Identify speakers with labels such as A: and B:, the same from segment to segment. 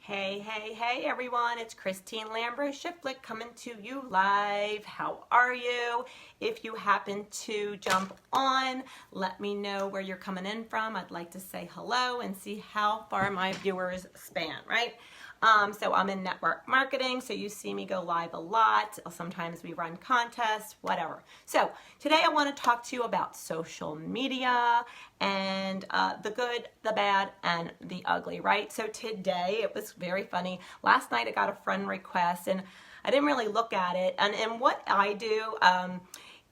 A: Hey everyone, it's Christine Lambros-Shifflett coming to you live. How are you? If you happen to jump on, let me know where you're coming in from. I'd like to say hello and see how far my viewers span, right? So I'm in network marketing, so you see me go live a lot. Sometimes we run contests, whatever. So today I want to talk to you about social media and the good, the bad, and the ugly, right? So today it was very funny. Last night I got a friend request and I didn't really look at it. And what I do,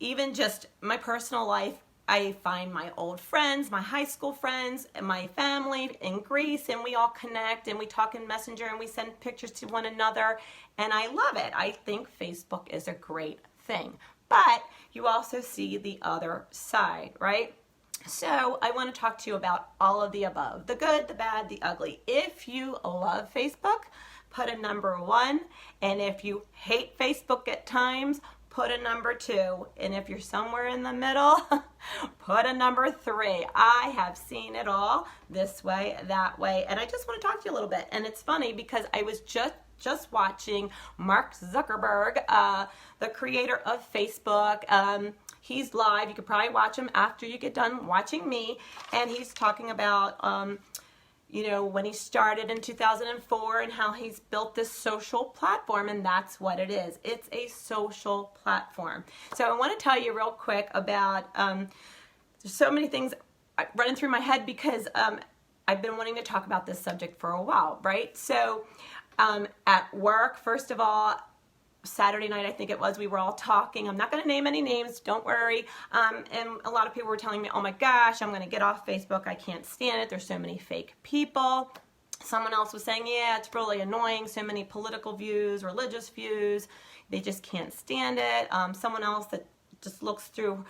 A: even just my personal life, I find my old friends, my high school friends, and my family in Greece, and we all connect and we talk in Messenger and we send pictures to one another, and I love it. I think Facebook is a great thing, but you also see the other side, right? So I want to talk to you about all of the above, the good, the bad, the ugly. If you love Facebook, put a number 1, and if you hate Facebook at times, put a number 2, and if you're somewhere in the middle, put a number 3. I have seen it all, this way, that way, and I just want to talk to you a little bit. And it's funny because I was just watching Mark Zuckerberg, the creator of Facebook. He's live. You could probably watch him after you get done watching me, and he's talking about you know, when he started in 2004 and how he's built this social platform, and that's what it is. It's a social platform. So I want to tell you real quick about, there's so many things running through my head because I've been wanting to talk about this subject for a while, right? So at work, first of all, Saturday night, I think it was, we were all talking. I'm not going to name any names, don't worry. And a lot of people were telling me, oh my gosh, I'm going to get off Facebook. I can't stand it. There's so many fake people. Someone else was saying, yeah, it's really annoying. So many political views, religious views. They just can't stand it. Someone else that just looks through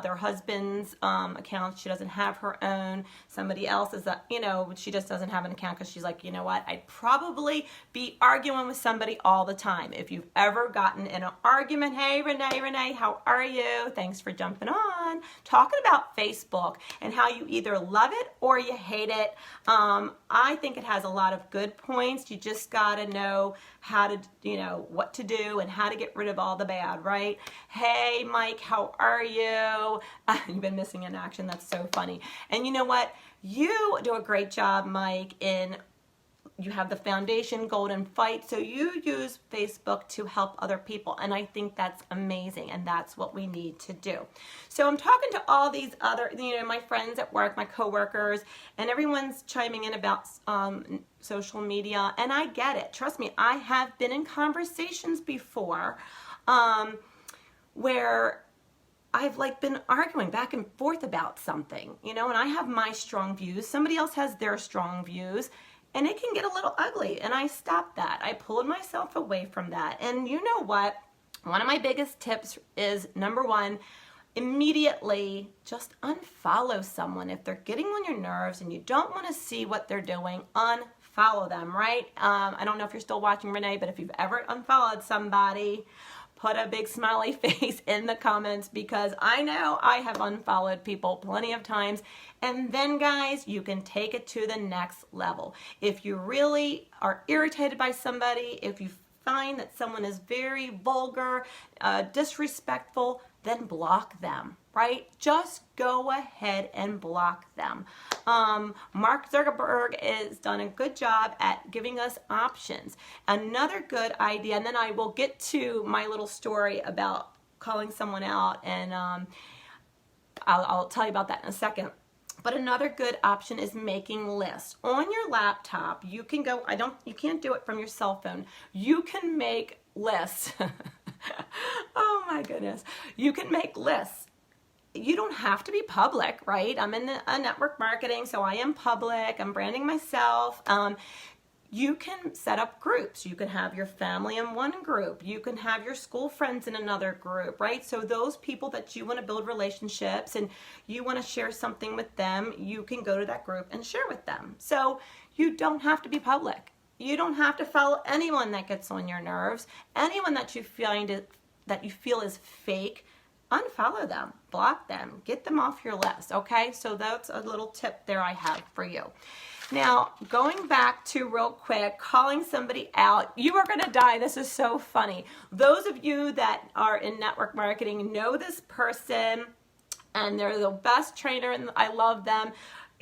A: their husband's account. She doesn't have her own. Somebody else is, you know, she just doesn't have an account because she's like, you know what, I'd probably be arguing with somebody all the time. If you've ever gotten in an argument, hey, Renee, how are you? Thanks for jumping on. Talking about Facebook and how you either love it or you hate it. I think it has a lot of good points. You just got to know how to, you know, what to do and how to get rid of all the bad, right? Hey, Mike, how are you? You've been missing in action. That's so funny. And you know what? You do a great job, Mike, in you have the foundation Golden Fight, so you use Facebook to help other people, and I think that's amazing, and that's what we need to do. So I'm talking to all these other, you know, my friends at work, my coworkers, and everyone's chiming in about social media, and I get it. Trust me, I have been in conversations before where I've like been arguing back and forth about something, you know, and I have my strong views, somebody else has their strong views, and it can get a little ugly, and I stopped that. I pulled myself away from that. And you know what? One of my biggest tips is, number 1, immediately just unfollow someone. If they're getting on your nerves and you don't want to see what they're doing, unfollow them, right? I don't know if you're still watching, Renee, but if you've ever unfollowed somebody, put a big smiley face in the comments, because I know I have unfollowed people plenty of times. And then, guys, you can take it to the next level. If you really are irritated by somebody, if you find that someone is very vulgar, disrespectful, then block them, right? Just go ahead and block them. Mark Zuckerberg has done a good job at giving us options. Another good idea, and then I will get to my little story about calling someone out, and I'll tell you about that in a second. But another good option is making lists. On your laptop, you can go, you can't do it from your cell phone. You can make lists. Oh my goodness. You can make lists. You don't have to be public, right? I'm in network marketing, so I am public. I'm branding myself. You can set up groups. You can have your family in one group. You can have your school friends in another group, right? So those people that you want to build relationships and you want to share something with them, you can go to that group and share with them. So you don't have to be public. You don't have to follow anyone that gets on your nerves. Anyone that you feel is fake, unfollow them, block them, get them off your list, okay? So that's a little tip there I have for you. Now, going back to real quick, calling somebody out, you are going to die. This is so funny. Those of you that are in network marketing know this person, and they're the best trainer, and I love them.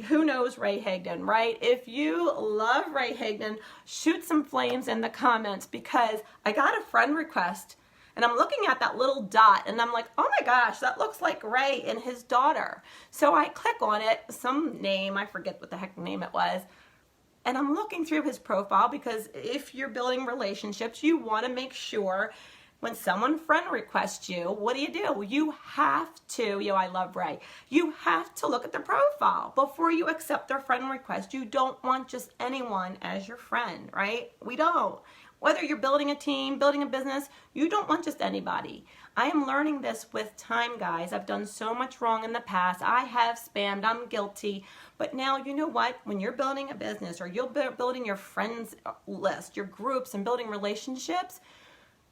A: Who knows Ray Higdon, right? If you love Ray Higdon, shoot some flames in the comments, because I got a friend request and I'm looking at that little dot and I'm like, oh my gosh, that looks like Ray and his daughter. So I click on it, some name, I forget what the heck name it was, and I'm looking through his profile, because if you're building relationships, you want to make sure when someone friend requests you, what do? You have to, I love Ray, you have to look at their profile before you accept their friend request. You don't want just anyone as your friend, right? We don't. Whether you're building a team, building a business, you don't want just anybody. I am learning this with time, guys. I've done so much wrong in the past. I have spammed. I'm guilty. But now, you know what? When you're building a business, or you're building your friends list, your groups, and building relationships,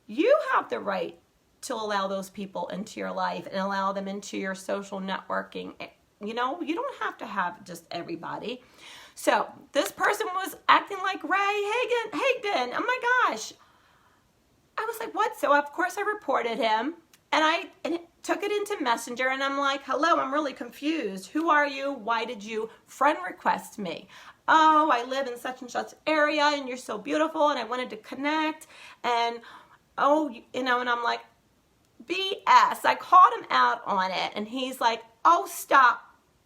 A: you have the right to allow those people into your life and allow them into your social networking. You don't have to have just everybody. So this person was acting like Ray Higdon. Oh my gosh. I was like, what? So of course I reported him, and I took it into Messenger, and I'm like, hello, I'm really confused. Who are you? Why did you friend request me? Oh, I live in such and such area, and you're so beautiful, and I wanted to connect, and and I'm like, BS. I called him out on it, and he's like, oh, stop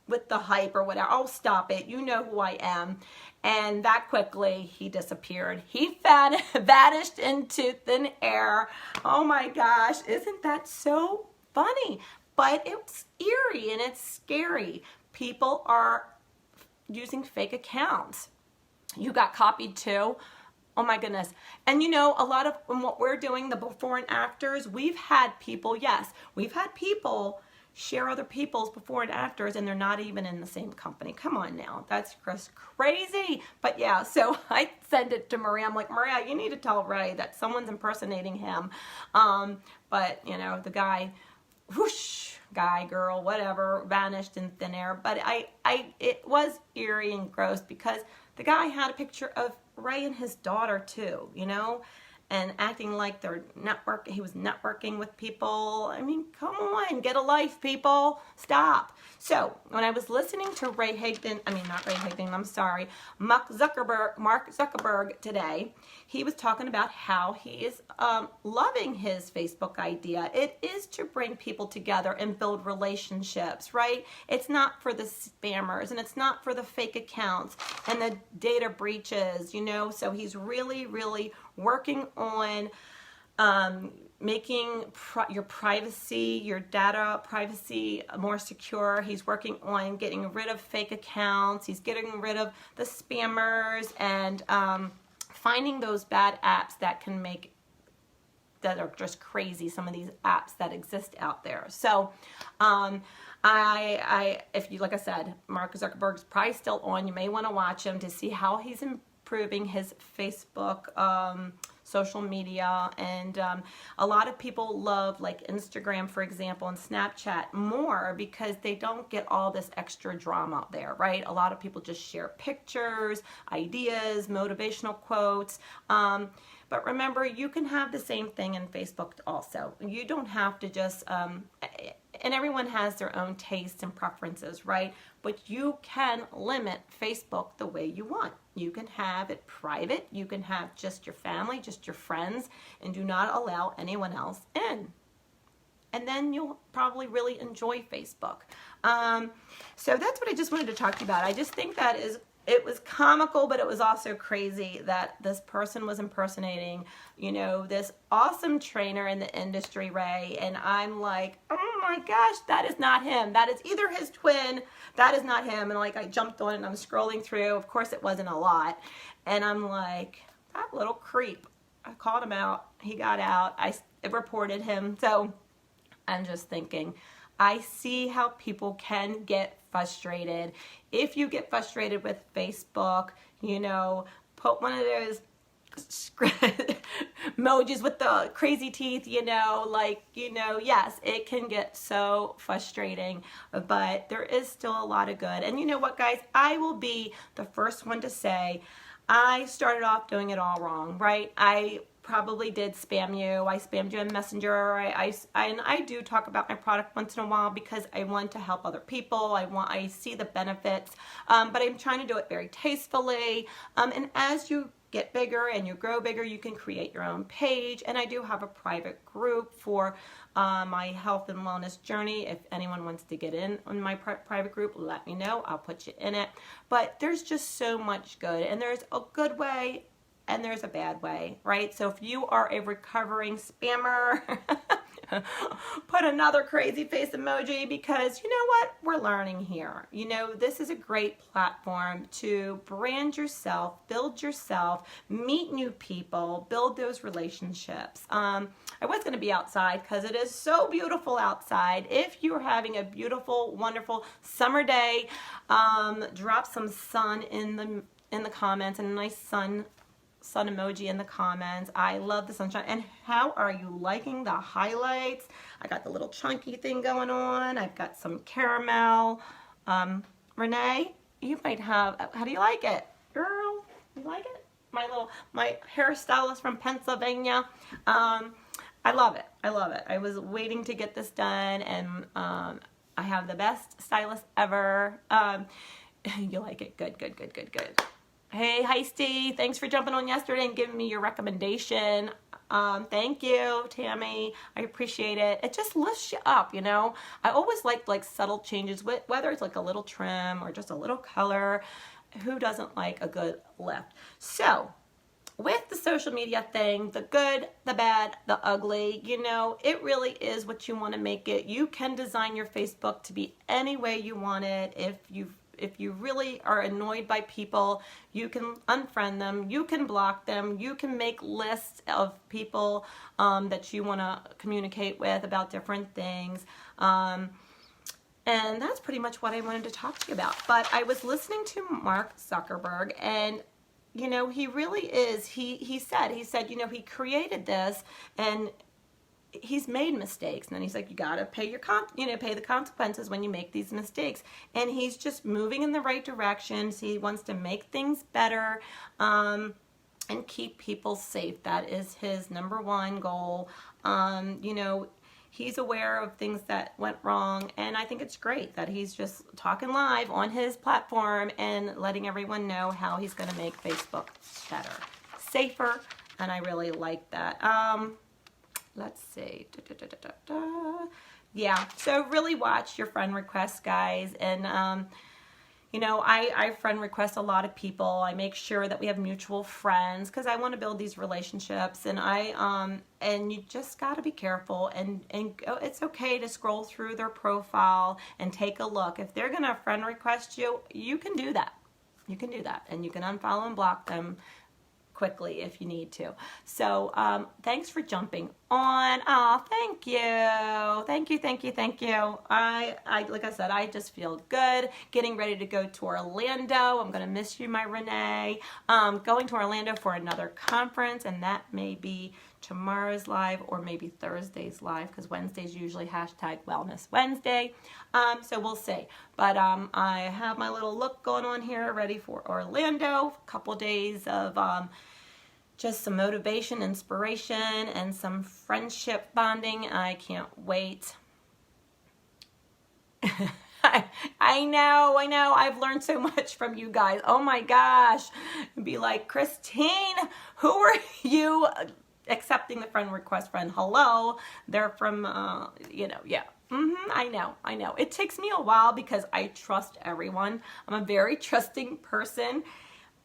A: with the hype or whatever. Oh, stop it. You know who I am. And that quickly, he disappeared. He vanished into thin air. Oh my gosh, isn't that so funny? But it's eerie and it's scary. People are using fake accounts. You got copied too. Oh my goodness. And a lot of what we're doing, the before and afters, we've had people share other people's before and afters, and they're not even in the same company. Come on now. That's just crazy. But yeah, so I send it to Maria. I'm like, Maria, you need to tell Ray that someone's impersonating him. But the guy, whoosh, guy, girl, whatever, vanished in thin air. But it was eerie and gross, because the guy had a picture of Ray and his daughter too, and acting like he was networking with people. I mean, come on, get a life, people. Stop. So when I was listening to Mark Zuckerberg today, he was talking about how he is loving his Facebook idea. It is to bring people together and build relationships, right? It's not for the spammers, and it's not for the fake accounts and the data breaches, so he's really, really working on making your data privacy more secure. He's working on getting rid of fake accounts. He's getting rid of the spammers, and finding those bad apps that are just crazy. Some of these apps that exist out there. So, like I said, Mark Zuckerberg's probably still on. You may want to watch him to see how he's improving his Facebook social media. And a lot of people love, like, Instagram, for example, and Snapchat more, because they don't get all this extra drama there, right? A lot of people just share pictures, ideas, motivational quotes. But remember, you can have the same thing in Facebook also. You don't have to just, and everyone has their own tastes and preferences, right? But you can limit Facebook the way you want. You can have it private. You can have just your family, just your friends, and do not allow anyone else in. And then you'll probably really enjoy Facebook. So that's what I just wanted to talk to you about. I just think that it was comical, but it was also crazy that this person was impersonating, this awesome trainer in the industry, Ray. And I'm like, oh my gosh, that is not him. That is either his twin. That is not him. And I jumped on it and I'm scrolling through. Of course, it wasn't a lot. And I'm like, that little creep. I called him out. He got out. I reported him. So I'm just thinking, I see how people can get frustrated. If you get frustrated with Facebook, put one of those emojis with the crazy teeth, yes, it can get so frustrating, but there is still a lot of good. And you know what, guys, I will be the first one to say I started off doing it all wrong, right? I probably did spam you. I spammed you in Messenger. And I do talk about my product once in a while because I want to help other people. I see the benefits, but I'm trying to do it very tastefully. And as you get bigger and you grow bigger, you can create your own page. And I do have a private group for my health and wellness journey. If anyone wants to get in on my private group, let me know. I'll put you in it. But there's just so much good, and there's a good way and there's a bad way, right? So if you are a recovering spammer, put another crazy face emoji, because you know what? We're learning here. This is a great platform to brand yourself, build yourself, meet new people, build those relationships. I was going to be outside because it is so beautiful outside. If you're having a beautiful, wonderful summer day, drop some sun in the comments, and a nice sun emoji in the comments. I love the sunshine. And how are you liking the highlights? I got the little chunky thing going on. I've got some caramel. Renee, you might have, how do you like it? Girl, you like it? My hairstylist from Pennsylvania. I love it. I love it. I was waiting to get this done, and I have the best stylist ever. You like it? Good, good, good, good, good. Hey, Heisty, thanks for jumping on yesterday and giving me your recommendation. Thank you, Tammy. I appreciate it. It just lifts you up, I always like subtle changes, whether it's like a little trim or just a little color. Who doesn't like a good lift? So, with the social media thing, the good, the bad, the ugly, it really is what you want to make it. You can design your Facebook to be any way you want it. If you really are annoyed by people, you can unfriend them, you can block them, you can make lists of people that you want to communicate with about different things. And that's pretty much what I wanted to talk to you about. But I was listening to Mark Zuckerberg, and he really is, he said, he created this, and he's made mistakes, and then he's like, you gotta pay pay the consequences when you make these mistakes. And he's just moving in the right direction. So he wants to make things better and keep people safe. That is his number one goal. He's aware of things that went wrong, and I think it's great that he's just talking live on his platform and letting everyone know how he's going to make Facebook better, safer, and I really like that. Let's see. Yeah, so really watch your friend requests, guys. And, I friend request a lot of people. I make sure that we have mutual friends because I want to build these relationships. And and you just got to be careful. And it's okay to scroll through their profile and take a look. If they're going to friend request you, you can do that. You can do that. And you can unfollow and block them quickly if you need to. So thanks for jumping on. Oh, thank you. Thank you. I like I said, I just feel good getting ready to go to Orlando. I'm gonna miss you, my Renee. Going to Orlando for another conference, and that may be tomorrow's live or maybe Thursday's live, because Wednesday's usually #Wellness Wednesday. So we'll see. But I have my little look going on here, ready for Orlando. A couple days of just some motivation, inspiration, and some friendship bonding. I can't wait. I know. I've learned so much from you guys. Oh my gosh. Be like, Christine, who are you accepting the friend request friend? Hello. They're from, yeah. I know. It takes me a while because I trust everyone. I'm a very trusting person.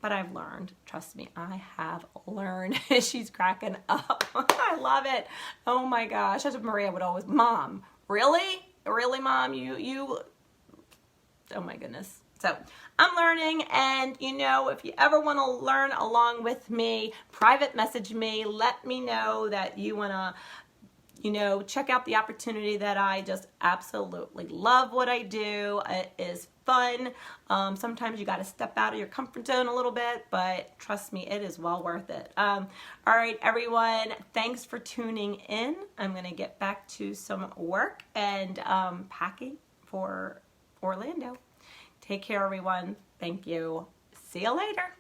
A: But I've learned, trust me, I have learned. She's cracking up. I love it. Oh my gosh. That's what Maria would always, Mom, really? Really, Mom? You, oh my goodness. So I'm learning, and if you ever want to learn along with me, private message me. Let me know that you want to you know, check out the opportunity that I just absolutely love what I do. It is fun. Sometimes you got to step out of your comfort zone a little bit, but trust me, it is well worth it. All right, everyone, thanks for tuning in. I'm going to get back to some work and packing for Orlando. Take care, everyone. Thank you. See you later.